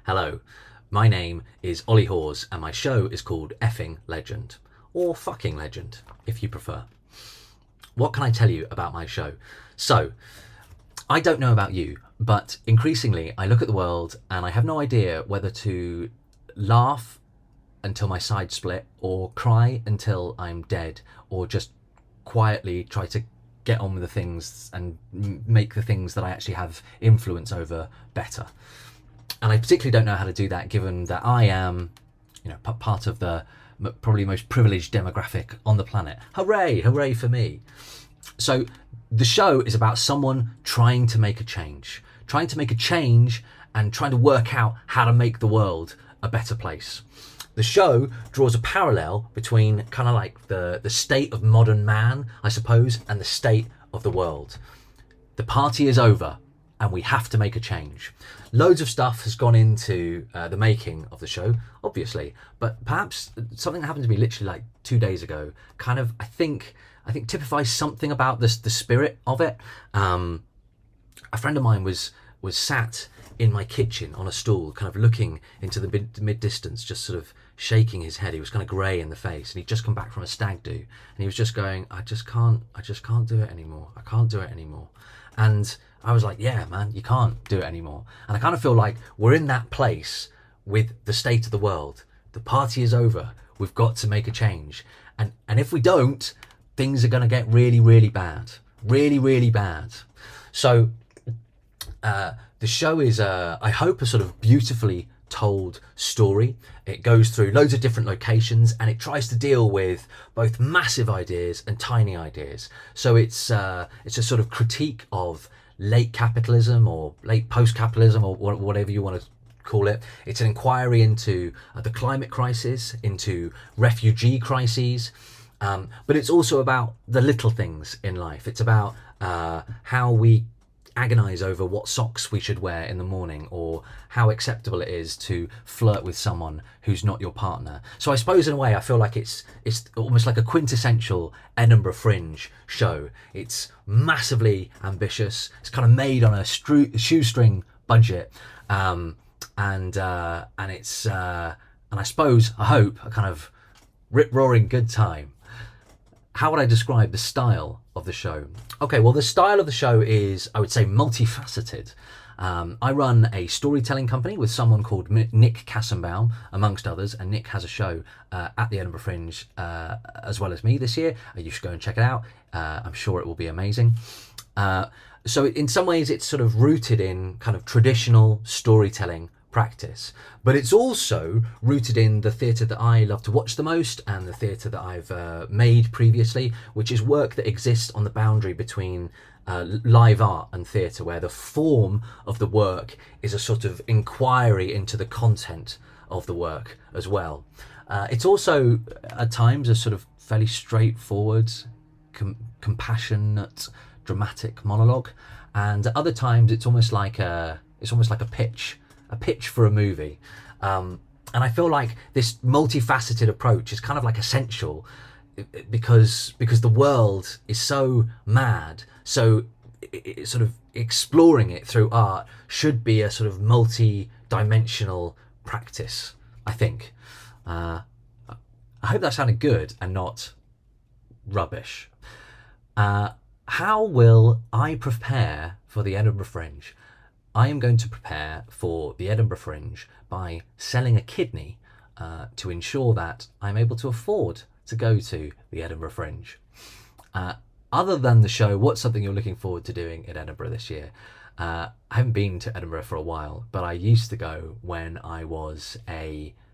Hello, my name is Olly Hawes and my show is called Effing Legend, or Fucking Legend, if you prefer. What can I tell you about my show? So, I don't know about you, but increasingly I look at the world and I have no idea whether to laugh until my sides split, or cry until I'm dead, or just quietly try to get on with the things and make the things that I actually have influence over better. And I particularly don't know how to do that, given that I am, part of the probably most privileged demographic on the planet. Hooray, hooray for me. So the show is about someone trying to make a change and trying to work out how to make the world a better place. The show draws a parallel between kind of like the state of modern man, I suppose, and the state of the world. The party is over and we have to make a change. Loads of stuff has gone into the making of the show, obviously, but perhaps something that happened to me literally like 2 days ago kind of, I think typifies something about the spirit of it. A friend of mine was sat in my kitchen on a stool, kind of looking into the mid distance, just sort of shaking his head. He was kind of grey in the face, and he'd just come back from a stag do, and he was just going, I just can't do it anymore. I can't do it anymore. And I was like, yeah, man, you can't do it anymore. And I kind of feel like we're in that place with the state of the world. The party is over. We've got to make a change. And if we don't, things are going to get really, really bad. Really, really bad. So the show is, I hope, a sort of beautifully told story. It goes through loads of different locations and it tries to deal with both massive ideas and tiny ideas. So it's a sort of critique of late capitalism or late post-capitalism, or whatever you want to call it. It's an inquiry into the climate crisis, into refugee crises, but it's also about the little things in life. It's about how we agonize over what socks we should wear in the morning, or how acceptable it is to flirt with someone who's not your partner. So I suppose in a way I feel like it's almost like a quintessential Edinburgh Fringe show. It's massively ambitious. It's kind of made on a shoestring budget, and it's and I suppose, I hope, a kind of rip-roaring good time. How would I describe the style of the show? Okay, well, the style of the show is, I would say, multifaceted. I run a storytelling company with someone called Nick Kassenbaum, amongst others, and Nick has a show at the Edinburgh Fringe as well as me this year. You should go and check it out. I'm sure it will be amazing. So in some ways, it's sort of rooted in kind of traditional storytelling practice, but it's also rooted in the theatre that I love to watch the most, and the theatre that I've made previously, which is work that exists on the boundary between live art and theatre, where the form of the work is a sort of inquiry into the content of the work as well. It's also at times a sort of fairly straightforward, compassionate, dramatic monologue, and at other times it's almost like a pitch for a movie. And I feel like this multifaceted approach is kind of like essential, because the world is so mad. So it sort of exploring it through art should be a sort of multi-dimensional practice, I think. I hope that sounded good and not rubbish. How will I prepare for the Edinburgh Fringe? I am going to prepare for the Edinburgh Fringe by selling a kidney to ensure that I'm able to afford to go to the Edinburgh Fringe. Other than the show, what's something you're looking forward to doing in Edinburgh this year? I haven't been to Edinburgh for a while, but I used to go when I was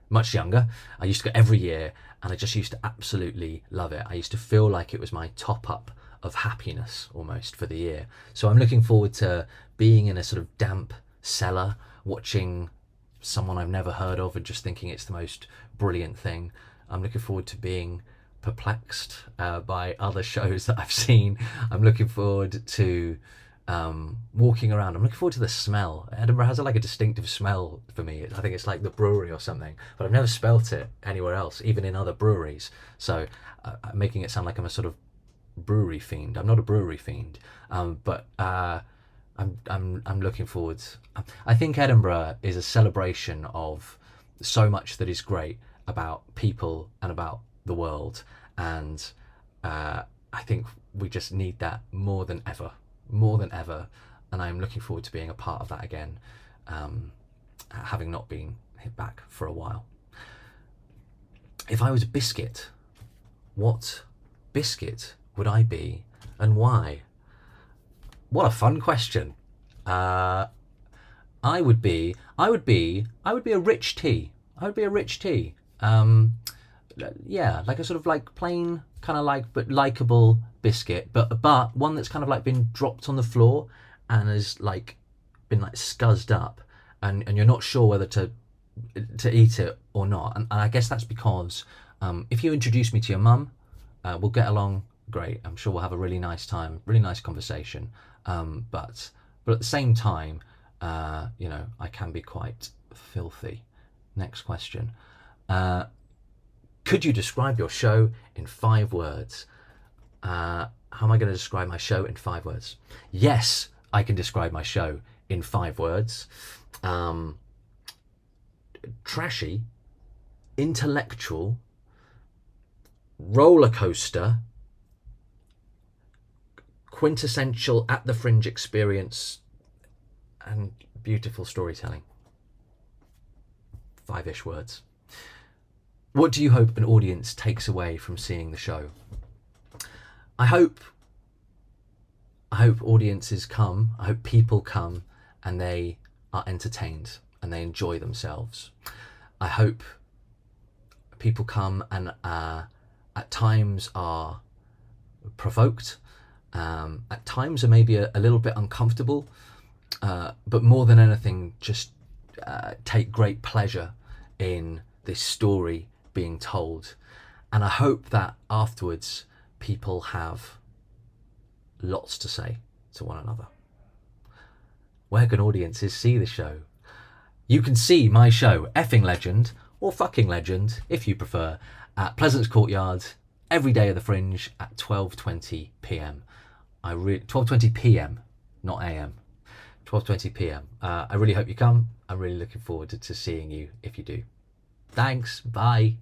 much younger. I used to go every year and I just used to absolutely love it. I used to feel like it was my top up of happiness almost for the year. So I'm looking forward to being in a sort of damp cellar, watching someone I've never heard of and just thinking it's the most brilliant thing. I'm looking forward to being perplexed by other shows that I've seen. I'm looking forward to walking around. I'm looking forward to the smell. Edinburgh has like a distinctive smell for me. I think it's like the brewery or something, but I've never smelt it anywhere else, even in other breweries. So making it sound like I'm a sort of brewery fiend. I'm not a brewery fiend, but I'm looking forward. I think Edinburgh is a celebration of so much that is great about people and about the world, and I think we just need that more than ever, and I'm looking forward to being a part of that again, having not been hit back for a while. If I was a biscuit, what biscuit would I be, and why? What a fun question. I would be a rich tea. I would be a rich tea. Yeah, like a sort of like plain kind of like but likable biscuit, but one that's kind of like been dropped on the floor and has like been like scuzzed up, and you're not sure whether to eat it or not. And I guess that's because if you introduce me to your mum, we'll get along great. I'm sure we'll have a really nice time, really nice conversation. But at the same time, you know, I can be quite filthy. Next question. Could you describe your show in 5 words? How am I going to describe my show in 5 words? Yes, I can describe my show in 5 words. Trashy, intellectual, roller coaster, quintessential at the Fringe experience, and beautiful storytelling. 5-ish words. What do you hope an audience takes away from seeing the show? I hope audiences come, I hope people come and they are entertained and they enjoy themselves. I hope people come and at times are provoked, at times are maybe a little bit uncomfortable, but more than anything, just take great pleasure in this story being told. And I hope that afterwards people have lots to say to one another. Where can audiences see the show? You can see my show, Effing Legend, or Fucking Legend, if you prefer, at Pleasance Courtyard every day of the Fringe at 12:20 p.m. 12:20 p.m, not a.m. 12:20 p.m. I really hope you come. I'm really looking forward to seeing you if you do. Thanks. Bye.